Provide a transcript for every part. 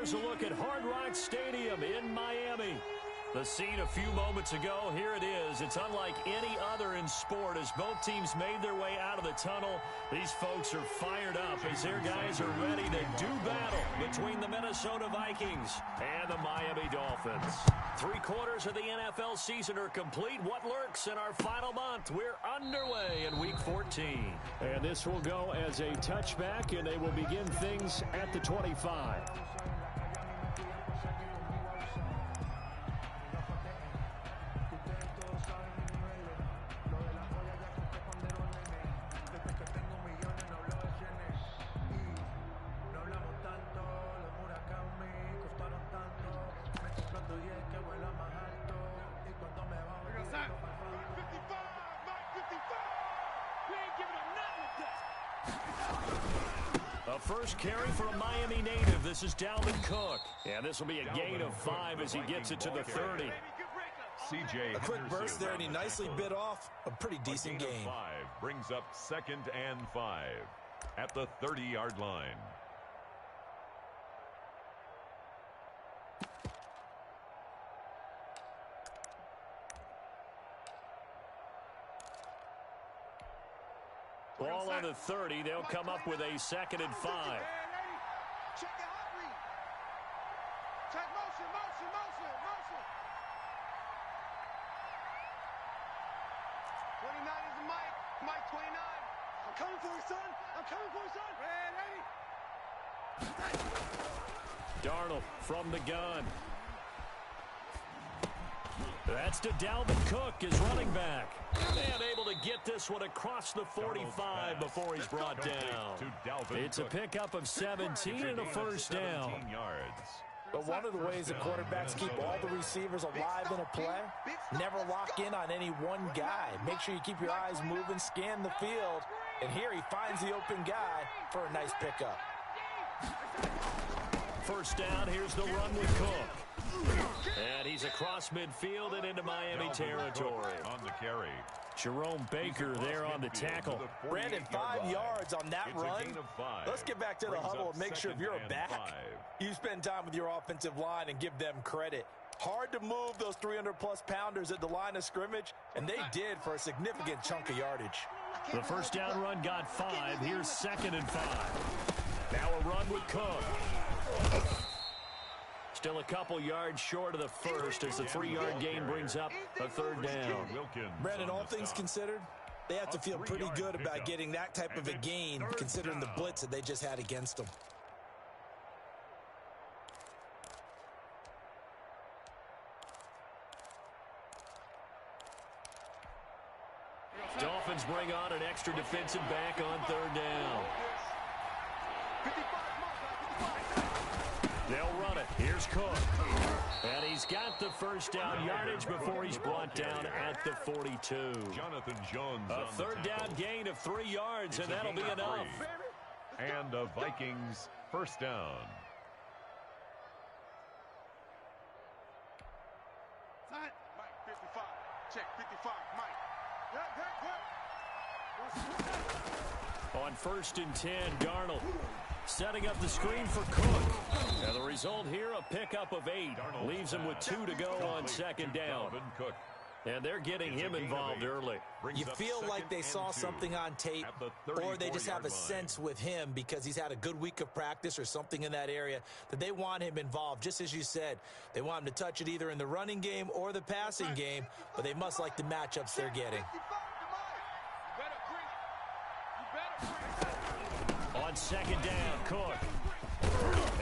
here's a look at Hard Rock Stadium in Miami. The scene a few moments ago, here it is. It's unlike any other in sport as both teams made their way out of the tunnel. These folks are fired up as their guys are ready to do battle between the Minnesota Vikings and the Miami Dolphins. 3/4 of the NFL season are complete. What lurks in our final month? We're underway in Week 14. And this will go as a touchback, and they will begin things at the 25. First carry for a Miami native. This is Dalvin Cook. And this will be a gain of 5 as he gets it to the 30. A quick burst there, and he nicely bit off a pretty decent gain. 5 brings up 2nd and 5 at the 30-yard line. Ball on the 30. They'll come up with a 2nd and 5. Check the hot read. Check motion. 29 is the Mike. Mike 29. I'm coming for you, son. Ready? Darnold from the gun. That's to Dalvin Cook, his running back. And able to get this one across the 45 before he's brought down. It's a pickup of 17 and a first down. But one of the ways the quarterbacks keep all the receivers alive in a play, never lock in on any one guy. Make sure you keep your eyes moving, scan the field. And here he finds the open guy for a nice pickup. First down, here's the run with Cook. And he's across midfield and into Miami territory. On the carry. Jerome Baker there on the tackle. Brandon, 5 yards on that run. Let's get back to the huddle and make sure if you're a back, you spend time with your offensive line and give them credit. Hard to move those 300-plus pounders at the line of scrimmage, and they did for a significant chunk of yardage. The first down run got 5. Here's 2nd and 5. Now a run with Cook. Still a couple yards short of the first as the 3-yard gain brings up a 3rd down. Brandon, all things considered, they have to feel pretty good about getting that type of a gain considering the blitz that they just had against them. Dolphins bring on an extra defensive back on 3rd down. They'll run it. Here's Cook. And he's got the first down yardage before he's brought down at the 42. Jonathan Jones. A 3rd down gain of 3 yards, and that'll be enough. And the Vikings first down. Mike 55. Check 55. Mike. On 1st and 10, Darnold setting up the screen for Cook. And the result here, a pickup of 8. Leaves him with 2 to go on 2nd down. And they're getting him involved early. You feel like they saw something on tape, or they just have a sense with him because he's had a good week of practice or something in that area that they want him involved. Just as you said, they want him to touch it either in the running game or the passing game, but they must like the matchups they're getting. On 2nd down, Cook.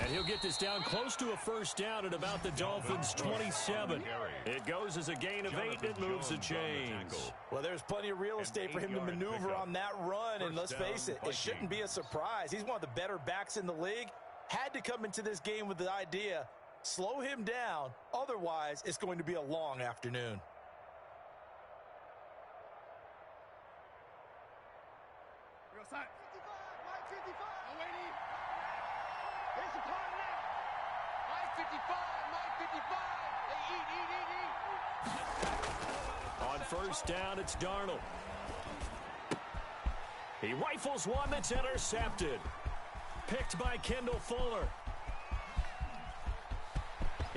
And he'll get this down close to a first down at about the Dolphins' 27. It goes as a gain of 8 and moves the chains. Well, there's plenty of real estate for him to maneuver on that run, and let's face it, it shouldn't be a surprise. He's one of the better backs in the league. Had to come into this game with the idea, slow him down, otherwise it's going to be a long afternoon. On 1st down, it's Darnold. He rifles one that's intercepted. Picked by Kendall Fuller.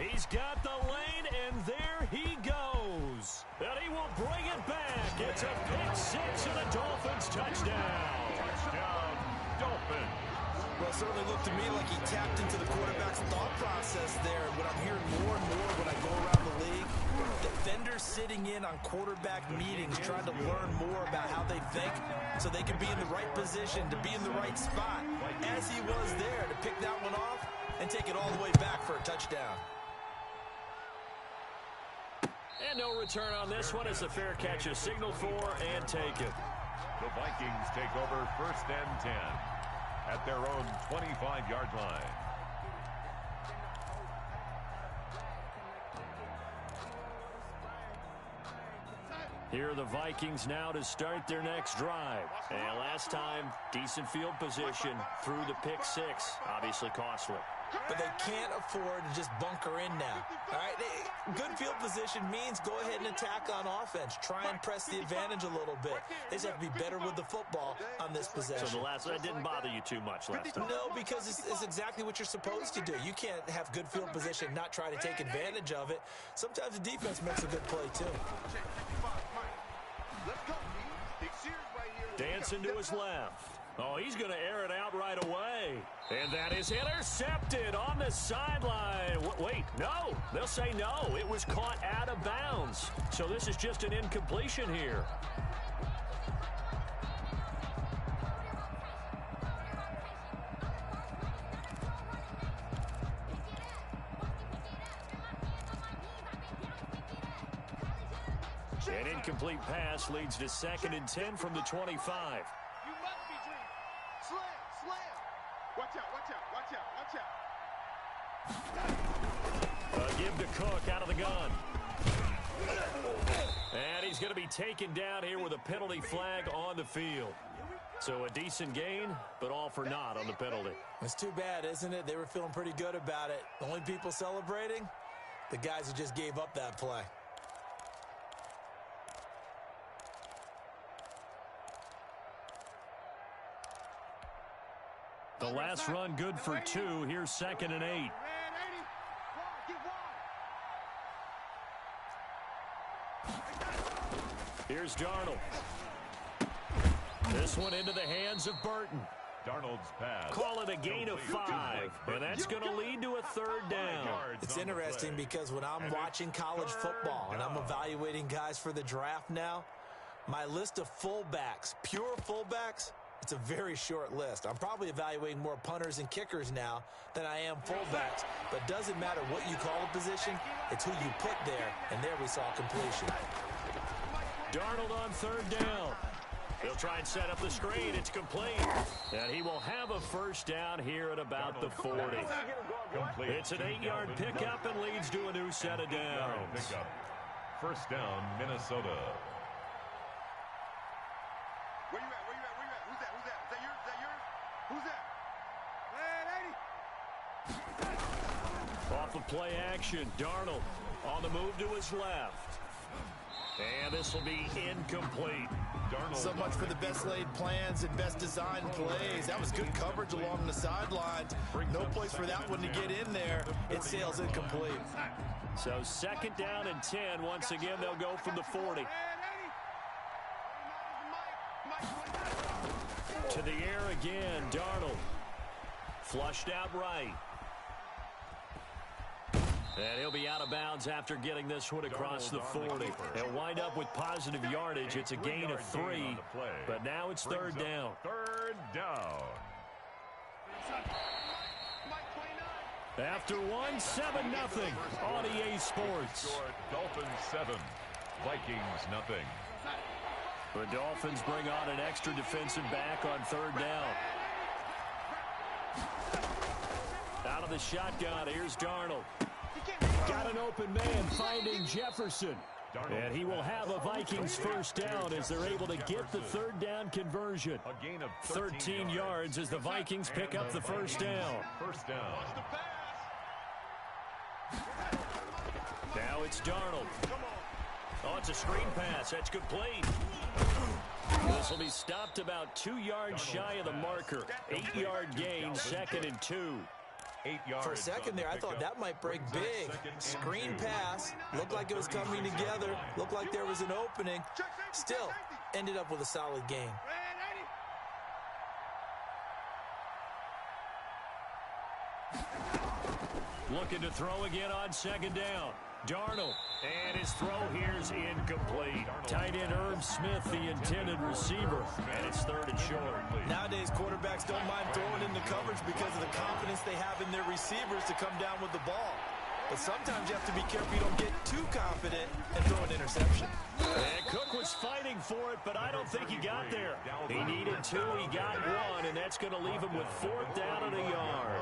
He's got the lane, and there he goes. And he will bring it back. It's a pick six and a Dolphins touchdown. Touchdown, Dolphins. Well, it certainly looked to me like he tapped into the quarterback's thought process there. And what I'm hearing more and more when I go around the league, defenders sitting in on quarterback meetings trying to learn more about how they think so they can be in the right position, to be in the right spot, as he was there to pick that one off and take it all the way back for a touchdown. And no return on this one as the fair catch is signaled for and taken. The Vikings take over 1st and 10 at their own 25-yard line. Here are the Vikings now to start their next drive. And last time, decent field position through the pick six. Obviously costly. But they can't afford to just bunker in now. All right, good field position means go ahead and attack on offense. Try and press the advantage a little bit. They just have to be better with the football on this possession. So that didn't bother you too much last time? No, because it's exactly what you're supposed to do. You can't have good field position and not try to take advantage of it. Sometimes the defense makes a good play, too. Dancing to his left. Oh, he's going to air it out right away. And that is intercepted on the sideline. Wait, no. They'll say no. It was caught out of bounds. So this is just an incompletion here. An incomplete pass leads to 2nd and 10 from the 25. Watch out. Give to Cook out of the gun. And he's going to be taken down here with a penalty flag on the field. So a decent gain, but all for naught on the penalty. It's too bad, isn't it? They were feeling pretty good about it. The only people celebrating, the guys who just gave up that play. The last run good for 2. Here's 2nd and 8. Here's Darnold. This one into the hands of Burton. Darnold's pass. Call it a gain of 5. And that's going to lead to a 3rd down. It's interesting because when I'm watching college football and I'm evaluating guys for the draft now, my list of fullbacks, pure fullbacks, it's a very short list. I'm probably evaluating more punters and kickers now than I am fullbacks. But it doesn't matter what you call a position, it's who you put there. And there we saw completion. Darnold on 3rd down. They'll try and set up the screen. It's complete. And he will have a 1st down here at about the 40. It's an 8-yard pickup and leads to a new set of downs. 1st down, Minnesota. Where you at? Who's that? Is that yours? Who's that? Off of play action, Darnold on the move to his left. And this will be incomplete. Darnold. So much for the best laid plans and best designed plays. That was good coverage along the sidelines. No place for that one to get in there. It sails incomplete. So 2nd down and 10. Once again, they'll go from the 40. To the air again, Darnold. Flushed out right. And he'll be out of bounds after getting this one across the 40. He'll wind up with positive yardage. It's a gain of 3, but now it's 3rd down. 3rd down. After 1, 7-0 on EA Sports. Dolphins 7, Vikings nothing. The Dolphins bring on an extra defensive back on 3rd down. Out of the shotgun, here's Darnold. Got an open man finding Jefferson. And he will have a Vikings 1st down as they're able to get the 3rd down conversion. A gain of 13 yards as the Vikings pick up the 1st down. 1st down. Now it's Darnold. Oh, it's a screen pass. That's complete. This will be stopped about 2 yards shy of the marker. 8-yard gain, 2nd and 2. 8 yards. For a second there, I thought that might break big. Screen pass. Looked like it was coming together. Looked like there was an opening. Still, ended up with a solid gain. Looking to throw again on second down. Darnold, and his throw here is incomplete. Tight end Herb Smith, the intended receiver, and it's 3rd and short. Nowadays, quarterbacks don't mind throwing in the coverage because of the confidence they have in their receivers to come down with the ball. But sometimes you have to be careful you don't get too confident and throw an interception. And Cook was fighting for it, but I don't think he got there. He needed 2, he got 1, and that's going to leave him with 4th down and a yard.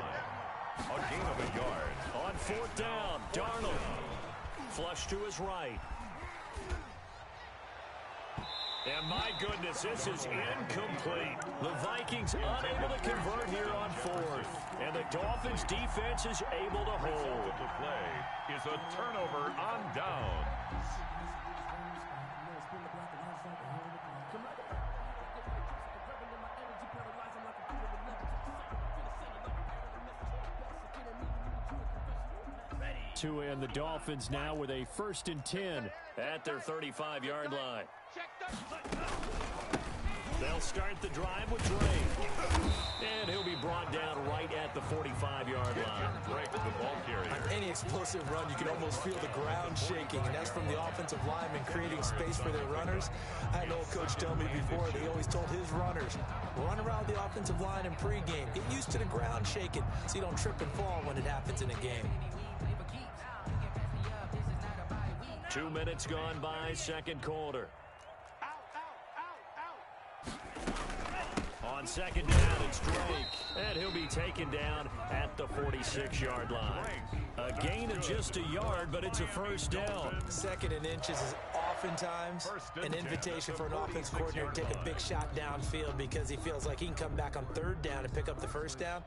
A gain of a yard. On 4th down, Darnold. Flush to his right. And my goodness, this is incomplete. The Vikings unable to convert here on 4th. And the Dolphins defense is able to hold. The play is a turnover on down. And the Dolphins now with a 1st and 10 at their 35-yard line. They'll start the drive with Drake. And he'll be brought down right at the 45-yard line. Drake, the ball carrier. On any explosive run, you can almost feel the ground shaking, and that's from the offensive linemen creating space for their runners. I had an old coach tell me before, they always told his runners, run around the offensive line in pregame. Get used to the ground shaking so you don't trip and fall when it happens in a game. 2 minutes gone by, 2nd quarter. On 2nd down, it's Drake. And he'll be taken down at the 46-yard line. A gain of just a yard, but it's a 1st down. 2nd and inches is oftentimes an invitation for an offense coordinator to take a big shot downfield because he feels like he can come back on 3rd down and pick up the 1st down.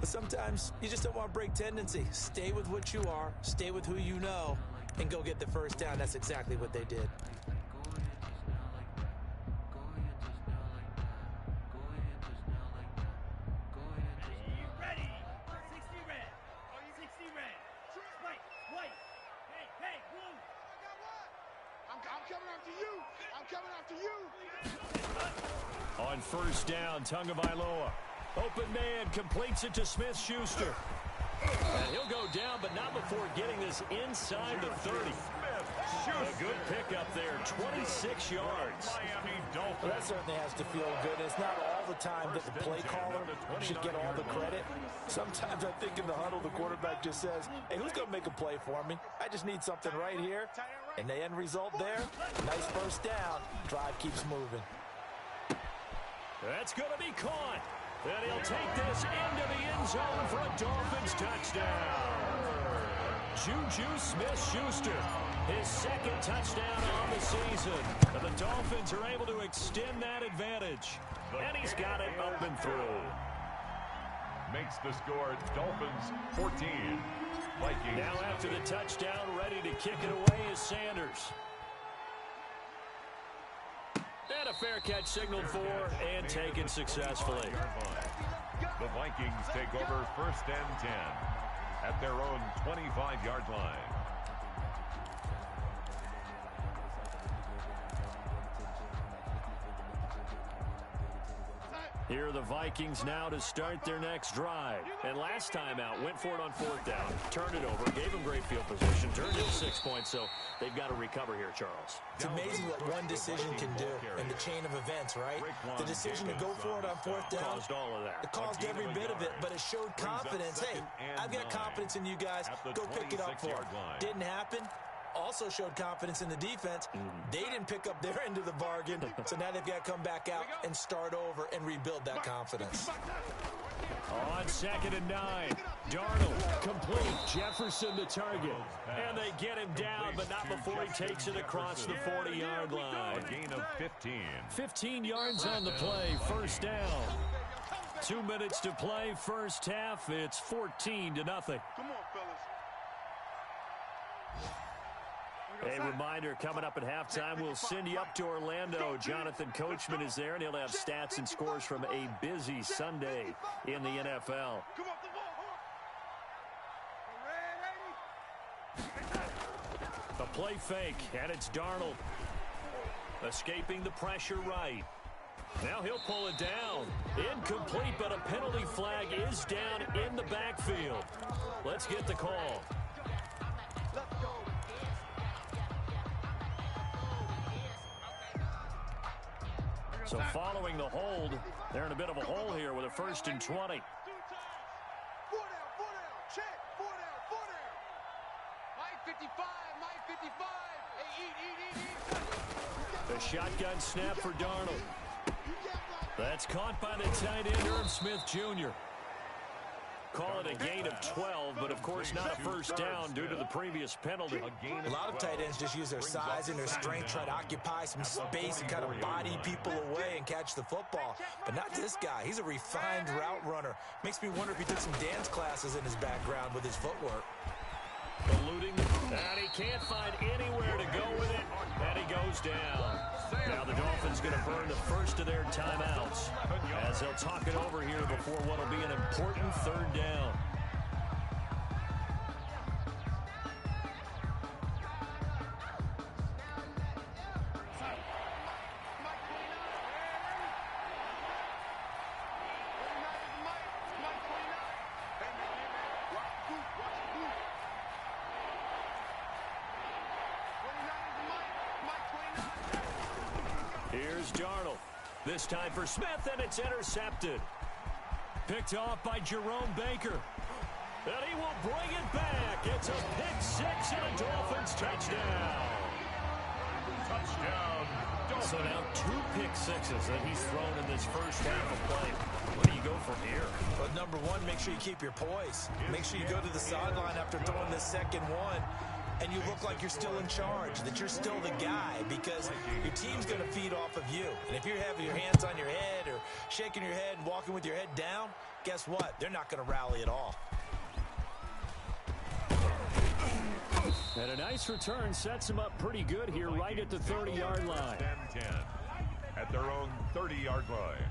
But sometimes you just don't want to break tendency. Stay with what you are, stay with who you know, and go get the 1st down. That's exactly what they did. On 1st down, Tagovailoa. Open man, completes it to Smith-Schuster. And he'll go down, but not before getting this inside the 30. A good pickup there, 26 yards. Well, that certainly has to feel good. It's not all the time that the play caller should get all the credit. Sometimes I think in the huddle, the quarterback just says, hey, who's going to make a play for me? I just need something right here. And the end result there, nice 1st down. Drive keeps moving. That's going to be caught. And he'll take this into the end zone for a Dolphins touchdown. Juju Smith-Schuster, his 2nd touchdown on the season. And the Dolphins are able to extend that advantage. And he's got it up and through. Makes the score Dolphins 14. Vikings. Now after the touchdown, ready to kick it away is Sanders. And a fair catch signaled for and taken successfully. The Vikings take over 1st and 10 at their own 25-yard line. Here are the Vikings now to start their next drive. And last time out, went for it on 4th down, turned it over, gave them great field position, turned it 6 points, so they've got to recover here, Charles. It's amazing what one decision can do in the chain of events, right? The decision to go for it on 4th down, caused all of that. It caused every bit of it, but it showed confidence. Hey, I've got confidence in you guys. Go pick it up for it. Didn't happen. Also showed confidence in the defense. They didn't pick up their end of the bargain, so now they've got to come back out and start over and rebuild that confidence. On 2nd and 9, Darnold complete, Jefferson the target, and they get him down, but not before he takes it across the 40-yard line. A gain of 15. 15 yards on the play, 1st down. 2 minutes to play, 1st half. It's 14-0. Come on, fellas. A reminder, coming up at halftime, we'll send you up to Orlando. Jonathan Coachman is there, and he'll have stats and scores from a busy Sunday in the NFL. play fake, and it's Darnold. Escaping the pressure right. Now he'll pull it down. Incomplete, but a penalty flag is down in the backfield. Let's get the call. So following the hold, they're in a bit of a hole here with a 1st and 20. Check, 4 down. Mike 55, Mike 55. Hey, eat. The shotgun snap for Darnold. That's caught by the tight end, Irv Smith Jr. Call it a gain of 12, but of course not a first down due to the previous penalty. A lot of tight ends just use their size and their strength, try to occupy some space and kind of body people away and catch the football. But not this guy. He's a refined route runner. Makes me wonder if he took some dance classes in his background with his footwork. Eluding, and he can't find anywhere to go with it, and he goes down. Now the Dolphins going to burn the first of their timeouts as they'll talk it over here before what will be an important 3rd down. Here's Darnold. This time for Smith, and it's intercepted. Picked off by Jerome Baker. And he will bring it back. It's a pick 6 and a Dolphins touchdown. Touchdown, Dolphins. So now 2 pick sixes that he's thrown in this first half of play. Where do you go from here? Well, number one, make sure you keep your poise. Make sure you go to the sideline after throwing this second one, and you look like you're still in charge, that you're still the guy, because your team's going to feed off of you. And if you're having your hands on your head or shaking your head and walking with your head down, guess what? They're not going to rally at all. And a nice return sets him up pretty good here right at the 30-yard line. 10 at their own 30-yard line.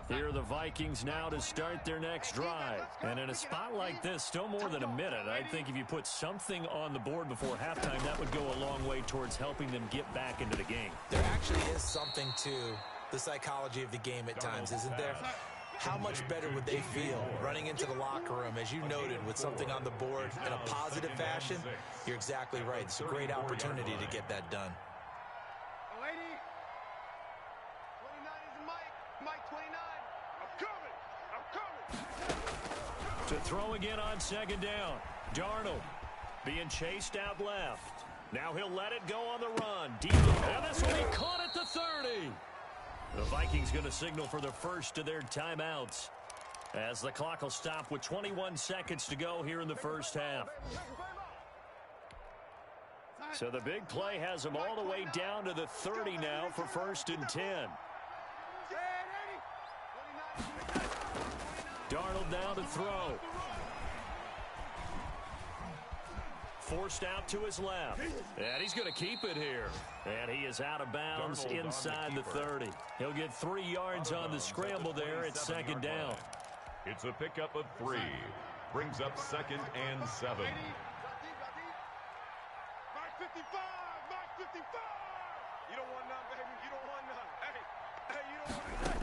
Here are the Vikings now to start their next drive. And in a spot like this, still more than a minute, I think if you put something on the board before halftime, that would go a long way towards helping them get back into the game. There actually is something to the psychology of the game at times, isn't there? How much better would they feel running into the locker room, as you noted, with something on the board in a positive fashion? You're exactly right. It's a great opportunity to get that done. Lady, 29 is Mike. Mike 29. I'm coming. To throw again on second down. Darnold being chased out left. Now he'll let it go on the run. Deep, and this will be caught at the 30. The Vikings going to signal for the first of their timeouts as the clock will stop with 21 seconds to go here in the first half. So the big play has them all the way down to the 30 now for 1st and 10. Darnold now to throw. Forced out to his left. And he's going to keep it here. And he is out of bounds inside the 30. He'll get 3 yards on the scramble there at second down. It's a pickup of 3. Brings up 2nd and 7. Mike 55. Mike 55. You don't want none, baby. You don't want none. Hey, you don't want none.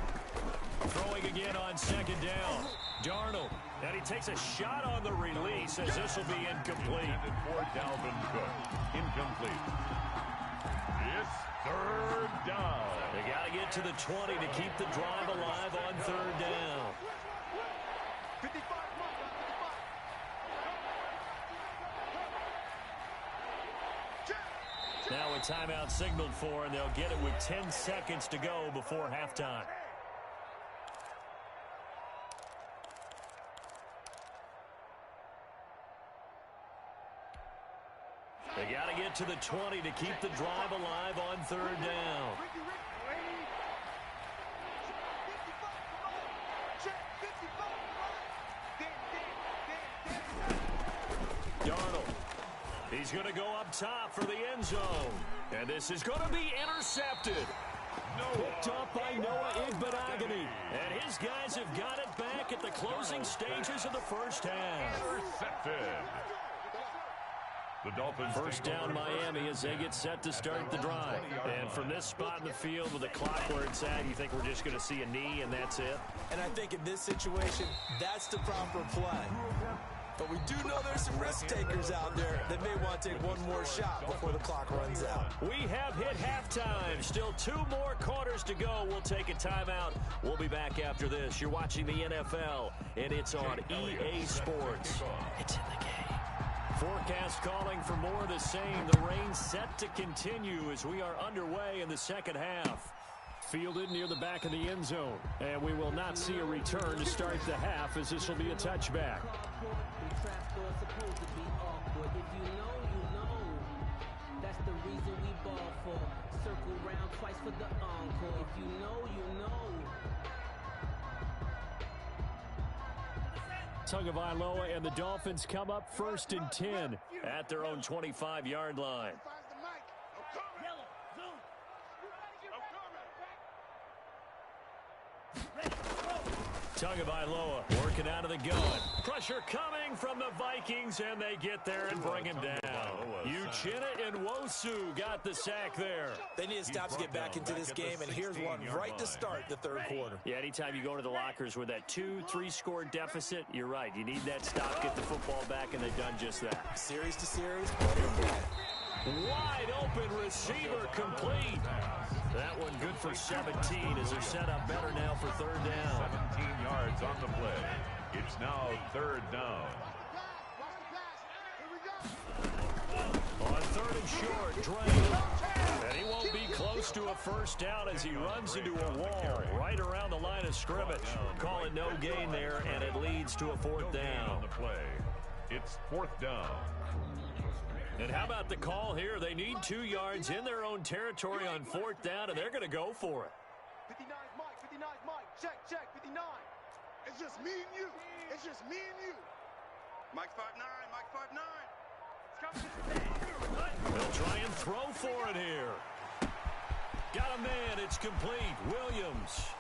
Throwing again on second down. Darnold. And he takes a shot on the release as this will be incomplete. Intended for Dalvin Cook. Incomplete. It's 3rd down. They got to get to the 20 to keep the drive alive on 3rd down. 55. Now a timeout signaled for, and they'll get it with 10 seconds to go before halftime. They got to get to the 20 to keep the drive alive on 3rd down. Darnold. He's going to go up top for the end zone. And this is going to be intercepted. Picked off by Noah Igbenogany. And his guys have got it back at the closing stages of the first half. Intercepted. The Dolphins first down Miami as they get set to start the drive. And from this spot in the field with the clock where it's at, you think we're just going to see a knee and that's it? And I think in this situation, that's the proper play. But we do know there's some risk takers out there that may want to take one more shot before the clock runs out. We have hit halftime. Still 2 more quarters to go. We'll take a timeout. We'll be back after this. You're watching the NFL, and it's on EA Sports. It's in the game. Forecast calling for more of the same. The rain set to continue as we are underway in the second half. Fielded near the back of the end zone. And we will not see a return to start the half as this will be a touchback. That's the reason we ball for. Circle round twice for the encore. If you know, you know. Tagovailoa and the Dolphins come up 1st and 10 at their own 25-yard line. Tagovailoa working out of the gun. Pressure coming from the Vikings, and they get there and bring him down. Uchenna and Nwosu got the sack there. They need to stop to get back into this game, and here's one right to start the third quarter. Yeah, anytime you go to the lockers with that 2-3 score deficit, you're right. You need that stop, get the football back, and they've done just that. Series to series, play to play. Wide open receiver complete. That one good for 17 as they're set up better now for third down. 17 yards on the play. It's now third down. On 3rd and short, Dre. And he won't be close to a first down as he runs into a wall right around the line of scrimmage. Calling no gain there, and it leads to a 4th down. On the play. It's 4th down. And how about the call here? They need 2 yards in their own territory on 4th down, and they're going to go for it. 59 Mike, 59 Mike, check, 59. It's just me and you. It's just me and you. Mike 5'9", Mike 5'9". They'll try and throw for it here. Got a man, it's complete. Williams.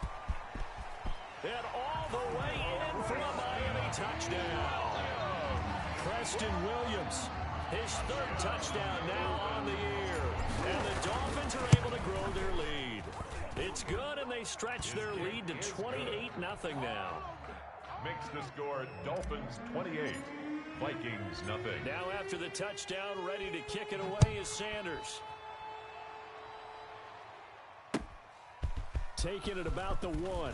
And all the way in for a Miami touchdown. Preston Williams. His 3rd touchdown now on the year. And the Dolphins are able to grow their lead. It's good, and they stretch their lead to 28-0 now. Makes the score Dolphins 28, Vikings nothing. Now after the touchdown, ready to kick it away is Sanders. Taking it about the 1.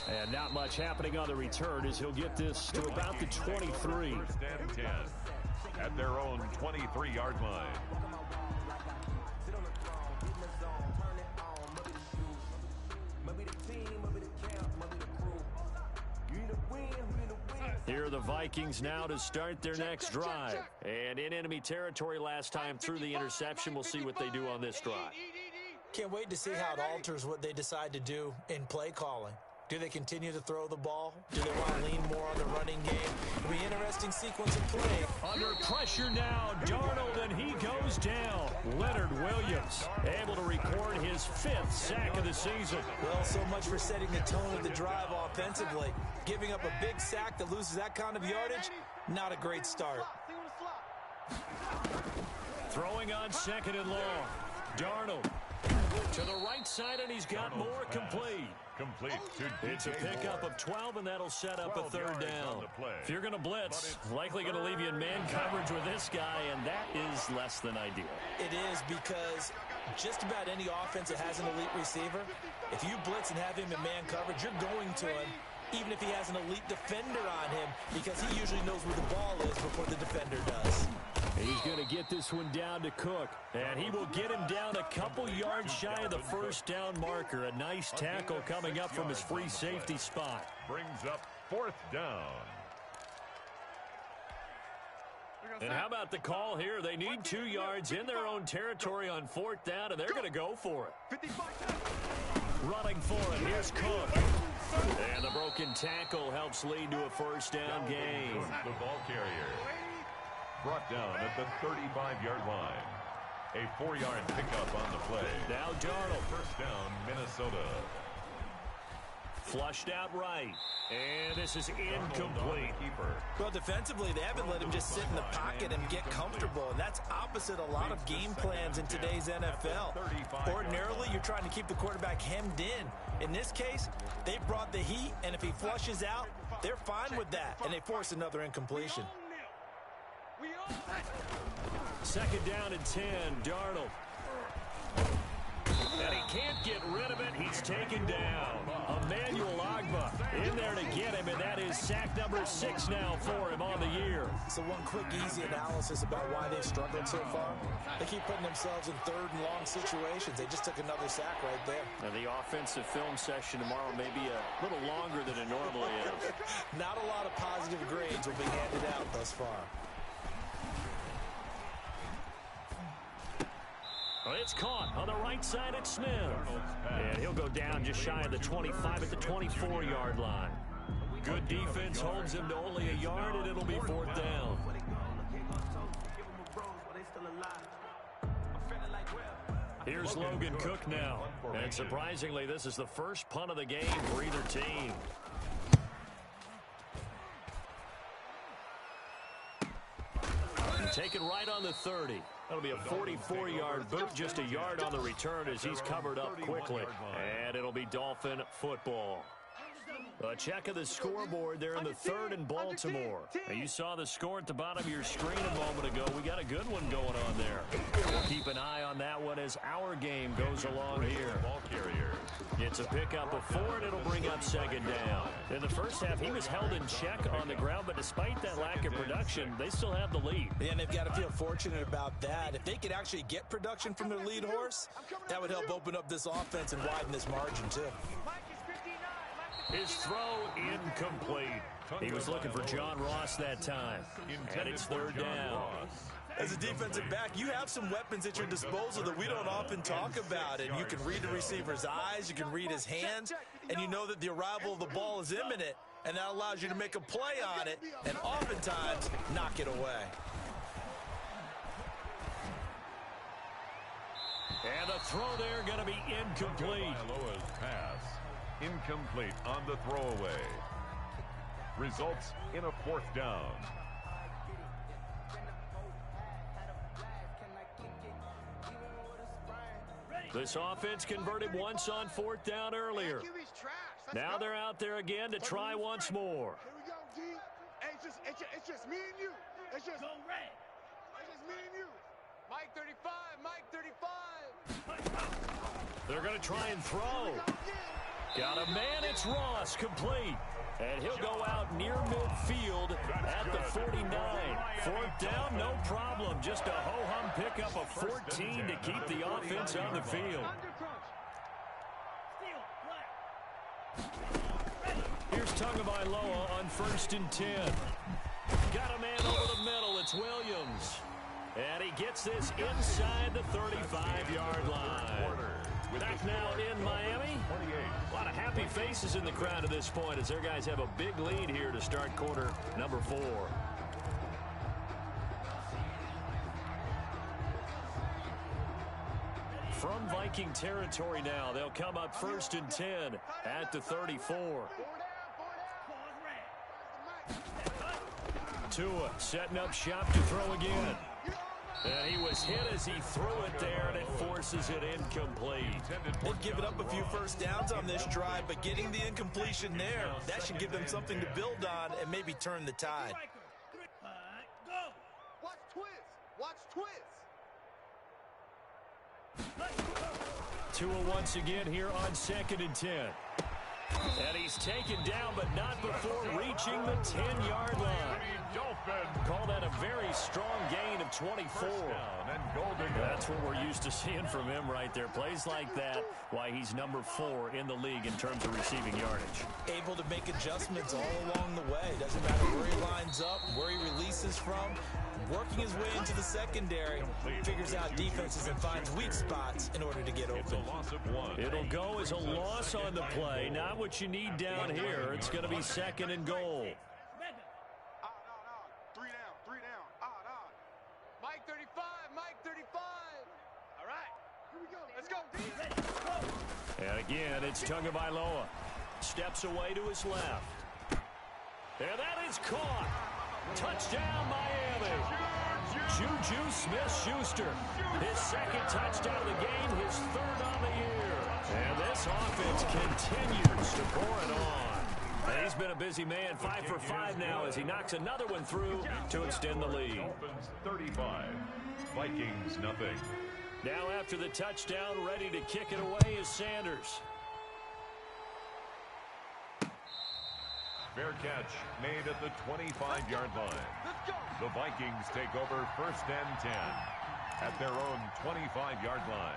And not much happening on the return as he'll get this to about the 23. 1st and 10 at their own 23-yard line. Here are the Vikings now to start their next drive. And in enemy territory last time through the interception. We'll see what they do on this drive. Can't wait to see how it alters what they decide to do in play calling. Do they continue to throw the ball? Do they want to lean more on the running game? It'll be an interesting sequence of play. Under pressure now, Darnold, and he goes down. Leonard Williams able to record his 5th sack of the season. Well, so much for setting the tone of the drive offensively. Giving up a big sack that loses that kind of yardage, not a great start. Throwing on 2nd and long. Darnold to the right side, and he's got more complete. It's a pickup of 12, and that'll set up a 3rd down. If you're going to blitz, likely going to leave you in man coverage with this guy, and that is less than ideal. It is, because just about any offense that has an elite receiver, if you blitz and have him in man coverage, you're going to him, even if he has an elite defender on him, because he usually knows where the ball is before the defender does. He's going to get this one down to Cook, and he will get him down a couple yards shy of the 1st down marker. A nice tackle coming up from his free safety spot. Brings up 4th down. And how about the call here? They need 2 yards in their own territory on 4th down, and they're going to go for it. Running for it, here's Cook. And the broken tackle helps lead to a 1st down gain. The ball carrier. Brought down at the 35-yard line. A 4-yard pickup on the play. Now Darnold. 1st down, Minnesota. Flushed out right. And this is incomplete. Well, defensively, they haven't let him just sit in the pocket and get comfortable, and that's opposite a lot of game plans in today's NFL. Ordinarily, you're trying to keep the quarterback hemmed in. In this case, they brought the heat, and if he flushes out, they're fine with that, and they force another incompletion. Second down and 10, Darnold. And he can't get rid of it. He's taken down. Emmanuel Ogbah in there to get him, and that is sack number 6 now for him on the year. So one quick, easy analysis about why they've struggled so far. They keep putting themselves in third and long situations. They just took another sack right there. Now the offensive film session tomorrow may be a little longer than it normally is. Not a lot of positive grades will be handed out thus far. It's caught on the right side at Smith. And he'll go down just shy of the 25 at the 24-yard line. Good defense holds him to only a yard, and it'll be 4th down. Here's Logan Cook now. And surprisingly, this is the first punt of the game for either team. Taken right on the 30. That'll be a 44-yard boot, just a yard on the return as he's covered up quickly. And it'll be Dolphin football. A check of the scoreboard there in the 3rd in Baltimore. And you saw the score at the bottom of your screen a moment ago. We got a good one going on there. We'll keep an eye on that one as our game goes along here. It's a pickup of 4, and it'll bring up 2nd down. In the first half, he was held in check on the ground, but despite that lack of production, they still have the lead. And they've got to feel fortunate about that. If they could actually get production from their lead horse, that would help open up this offense and widen this margin, too. His throw incomplete. He was looking for John Ross that time. And it's 3rd down. As a defensive back, you have some weapons at your disposal that we don't often talk about. And you can read the receiver's eyes, you can read his hands, and you know that the arrival of the ball is imminent, and that allows you to make a play on it and oftentimes knock it away. And the throw there going to be incomplete. Pass. Incomplete on the throwaway. Results in a 4th down. This offense converted once on 4th down earlier. Now they're out there again to try once more. Here we go, D. Hey, it's just me and you. It's just me and you. Mike 35, Mike 35. They're going to try and throw. Got a man, it's Ross, complete. And he'll go out near midfield at the 49. 4th down, no problem. Just a ho-hum pickup of 14 to keep the offense on the field. Here's Tagovailoa on 1st and 10. Got a man over the middle, it's Williams. And he gets this inside the 35-yard line. Back now in Miami. A lot of happy faces in the crowd at this point as their guys have a big lead here to start quarter number 4. From Viking territory now, they'll come up 1st and 10 at the 34. Tua setting up shop to throw again. And he was hit as he threw it there, and it forces it incomplete. They've given up a few first downs on this drive, but getting the incompletion there, that should give them something to build on and maybe turn the tide. Watch twist. Watch twist. Tua once again here on 2nd and 10. And he's taken down, but not before reaching the 10-yard line. Call that a very strong gain of 24. That's what we're used to seeing from him right there. Plays like that, why he's number 4 in the league in terms of receiving yardage. Able to make adjustments all along the way. Doesn't matter where he lines up, where he releases from. Working his way into the secondary, figures out defenses and finds weak spots in order to get open. It'll go as a loss on the play. Not what you need down here. It's going to be 2nd and goal. Three down. Mike 35, Mike 35. All right, here we go. Let's go. And again, it's Tagovailoa. steps away to his left. And that is caught. Touchdown, Miami. Juju Smith-Schuster, his second touchdown of the game, his third on the year. And this offense continues to pour it on. And he's been a busy man, 5 for 5 now as he knocks another one through to extend the lead. Dolphins 35, Vikings nothing. Now after the touchdown, ready to kick it away is Sanders. Fair catch made at the 25-yard line. The Vikings take over first and 10 at their own 25-yard line.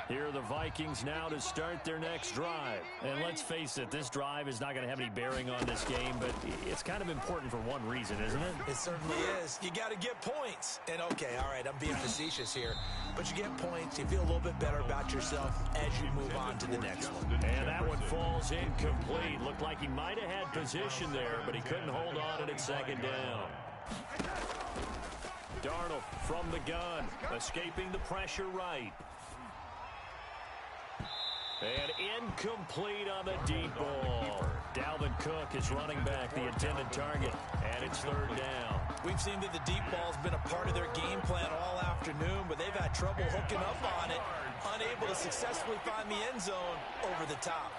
Here are the Vikings now to start their next drive. And let's face it, this drive is not going to have any bearing on this game, but it's kind of important for one reason, isn't it? It certainly is. You got to get points. And okay, all right, I'm being facetious here, but you get points, you feel a little bit better about yourself as you move on to the next one. And that one falls incomplete. Looked like he might have had position there, but he couldn't hold on it at second down. Darnold from the gun, escaping the pressure right. And incomplete on the deep ball. Dalvin Cook is running back the intended target, and it's third down. We've seen that the deep ball's been a part of their game plan all afternoon, but they've had trouble hooking up on it, unable to successfully find the end zone over the top.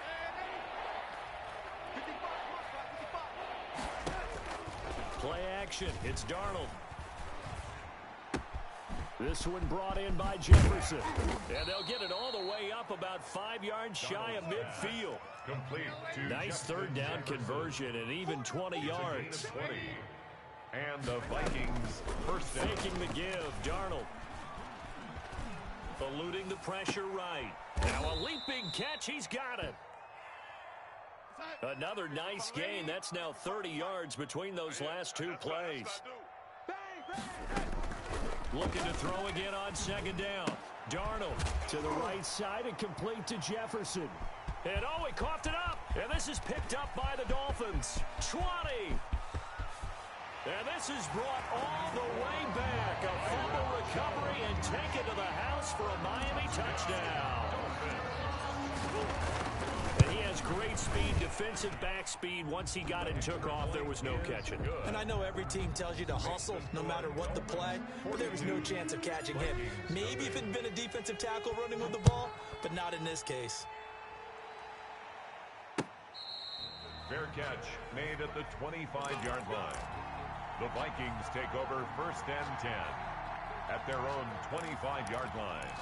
Play action. It's Darnold. This one brought in by Jefferson. And they'll get it all the way up about 5 yards shy of midfield. Complete to Nice third down conversion and even 20 yards. 20. And the Vikings first down. Faking the give, Darnold. Eluding the pressure right. Now a leaping catch, he's got it. Another nice gain. That's now 30 yards between those last two plays. Looking to throw again on second down. Darnold to the right side and complete to Jefferson. And oh, he coughed it up. And this is picked up by the Dolphins. 20. And this is brought all the way back. A fumble recovery and taken to the house for a Miami touchdown. And he has great speed, defensive back speed. Once he got it and took off, there was no catching. And I know every team tells you to hustle no matter what the play, but there was no chance of catching him. Maybe if it had been a defensive tackle running with the ball, but not in this case. Fair catch made at the 25-yard line. The Vikings take over first and 10 at their own 25-yard line.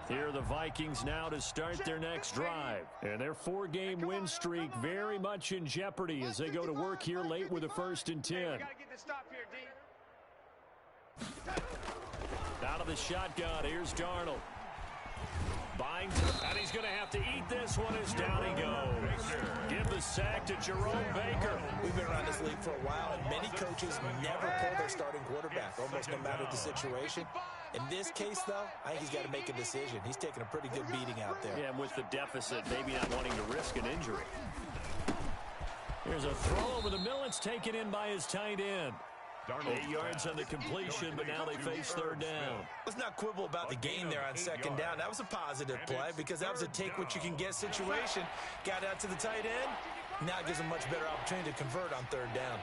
Here are the Vikings now to start their next drive. And their 4-game win streak very much in jeopardy as they go to work here late with a 1st and 10. Out of the shotgun, here's Darnold. Binds, and he's going to have to eat this one as down he goes. Give the sack to Jerome Baker. We've been around this league for a while, and many coaches never pull their starting quarterback, almost no matter the situation. In this case, though, I think he's got to make a decision. He's taking a pretty good beating out there. Yeah, and with the deficit, maybe not wanting to risk an injury. Here's a throw over the middle. It's taken in by his tight end. 8 yards on the completion, but now they face third down. Let's not quibble about the gain there on second down. That was a positive play because that was a take-what-you-can-get situation. Got out to the tight end. Now it gives him a much better opportunity to convert on third down.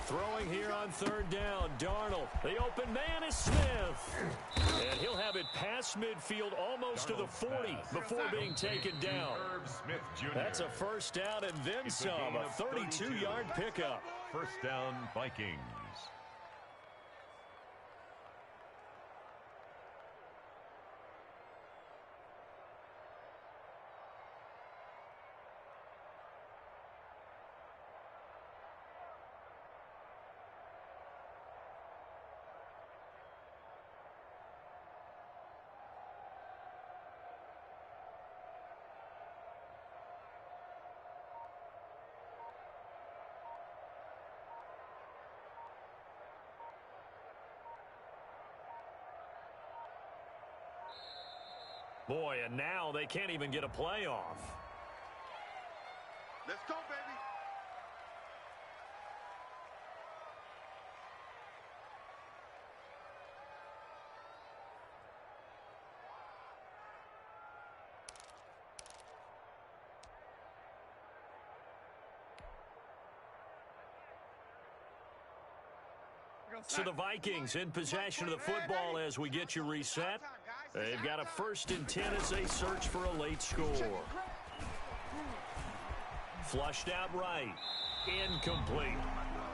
Throwing here on third down, Darnold. The open man is Smith. And he'll have it past midfield almost to the 40 before being taken down. That's a first down and then some, a 32-yard pickup. First down, Vikings. Boy, and now they can't even get a playoff. Let's go, baby. So the Vikings in possession of the football as we get you reset. They've got a 1st and 10 as they search for a late score. Flushed out right. Incomplete.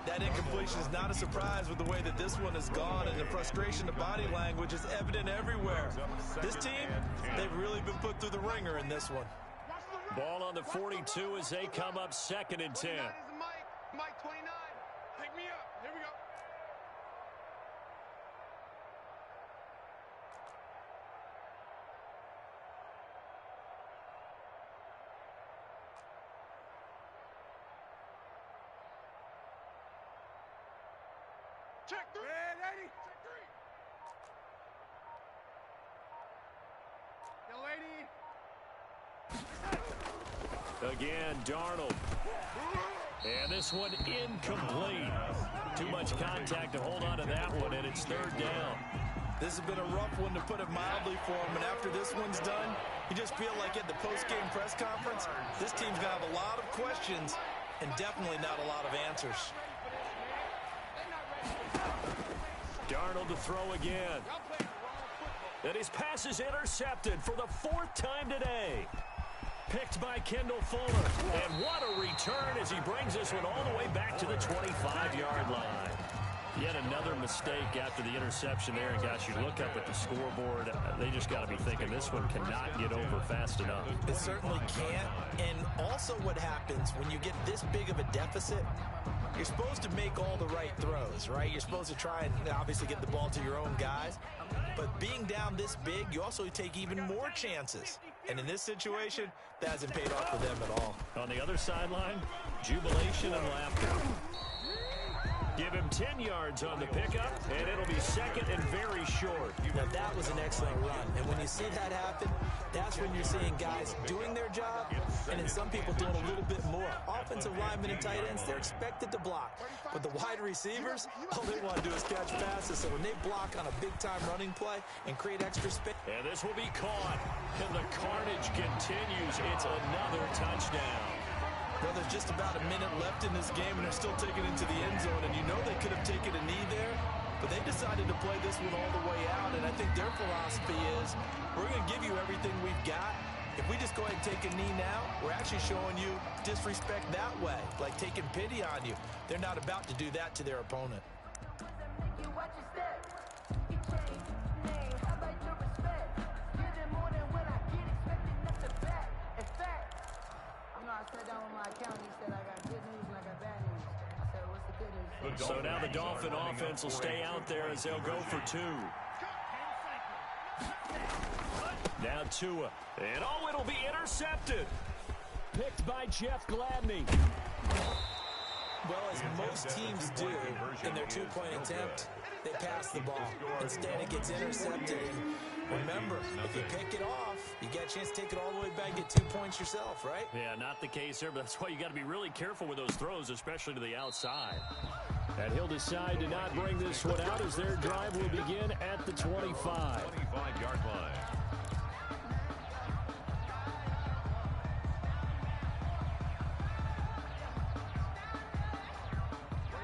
That incompletion is not a surprise with the way that this one has gone, and the frustration, the body language is evident everywhere. This team, they've really been put through the ringer in this one. Ball on the 42 as they come up 2nd and 10. Mike 29. Pick me up. Here we go. Check 3. Red 80. Check 3. Yo, 80. Again, Darnold. And this one incomplete. Too much contact to hold on to that one, and it's 3rd down. This has been a rough one, to put it mildly, for him, and after this one's done, you just feel like at the post-game press conference, this team's going to have a lot of questions and definitely not a lot of answers. Darnold to throw again. And his pass is intercepted for the 4th time today. Picked by Kendall Fuller. And what a return as he brings this one all the way back to the 25-yard line. Yet another mistake after the interception there. And, gosh, you look up at the scoreboard, they just got to be thinking this one cannot get over fast enough. It certainly can't. And also what happens when you get this big of a deficit, you're supposed to make all the right throws, right? You're supposed to try and obviously get the ball to your own guys. But being down this big, you also take even more chances. And in this situation, that hasn't paid off for them at all. On the other sideline, jubilation and laughter. Give him 10 yards on the pickup, and it'll be 2nd and very short. Now, that was an excellent run. And when you see that happen, that's when you're seeing guys doing their job, and then some people doing a little bit more. Offensive linemen and tight ends, they're expected to block. But the wide receivers, all they want to do is catch passes. So when they block on a big-time running play and create extra space. And this will be caught. And the carnage continues. It's another touchdown. Well, there's just about a minute left in this game, and they're still taking it into the end zone. And you know they could have taken a knee there, but they decided to play this one all the way out. And I think their philosophy is, we're going to give you everything we've got. If we just go ahead and take a knee now, we're actually showing you disrespect that way, like taking pity on you. They're not about to do that to their opponent. So now the Dolphin offense will stay out there as they'll go for 2. Now Tua. And it'll be intercepted. Picked by Jeff Gladney. Well, as most teams do in their 2-point attempt, they pass the ball. Instead, it gets intercepted. And remember, if you pick it off, you get a chance to take it all the way back and get 2 points yourself, right? Yeah, not the case there, but that's why you got to be really careful with those throws, especially to the outside. And he'll decide to not bring this one out as their drive will begin at the 25. 25-yard line.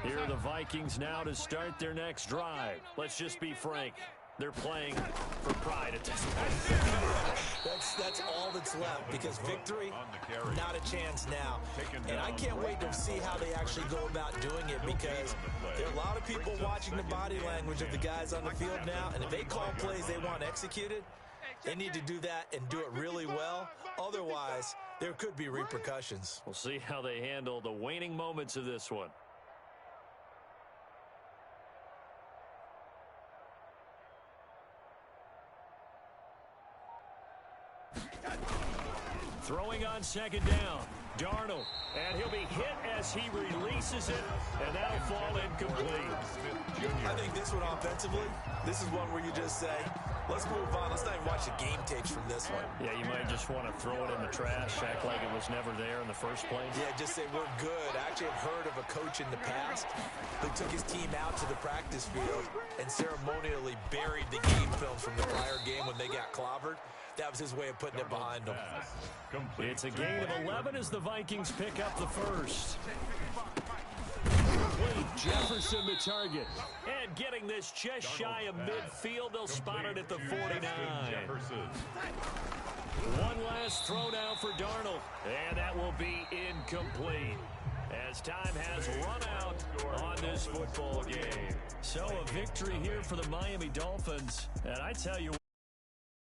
Here are the Vikings now to start their next drive. Let's just be frank. They're playing for pride at this point. That's all that's left, because victory, not a chance now. And I can't wait to see how they actually go about doing it, because there are a lot of people watching the body language of the guys on the field now, and if they call plays they want executed, they need to do that and do it really well. Otherwise, there could be repercussions. We'll see how they handle the waning moments of this one. Throwing on 2nd down. Darnold. And he'll be hit as he releases it. And that'll fall incomplete. I think this one offensively, this is one where you just say, let's move on. Let's not even watch the game tapes from this one. Yeah, you might just want to throw it in the trash, act like it was never there in the first place. Yeah, just say we're good. I actually have heard of a coach in the past who took his team out to the practice field and ceremonially buried the game film from the prior game when they got clobbered. That was his way of putting it behind them. It's a gain of 11 as the Vikings pick up the first. Jefferson the target. And getting this just shy of midfield, they'll spot it at the 49. One last throw now for Darnold. And that will be incomplete, as time has run out on this football game. So a victory here for the Miami Dolphins. And I tell you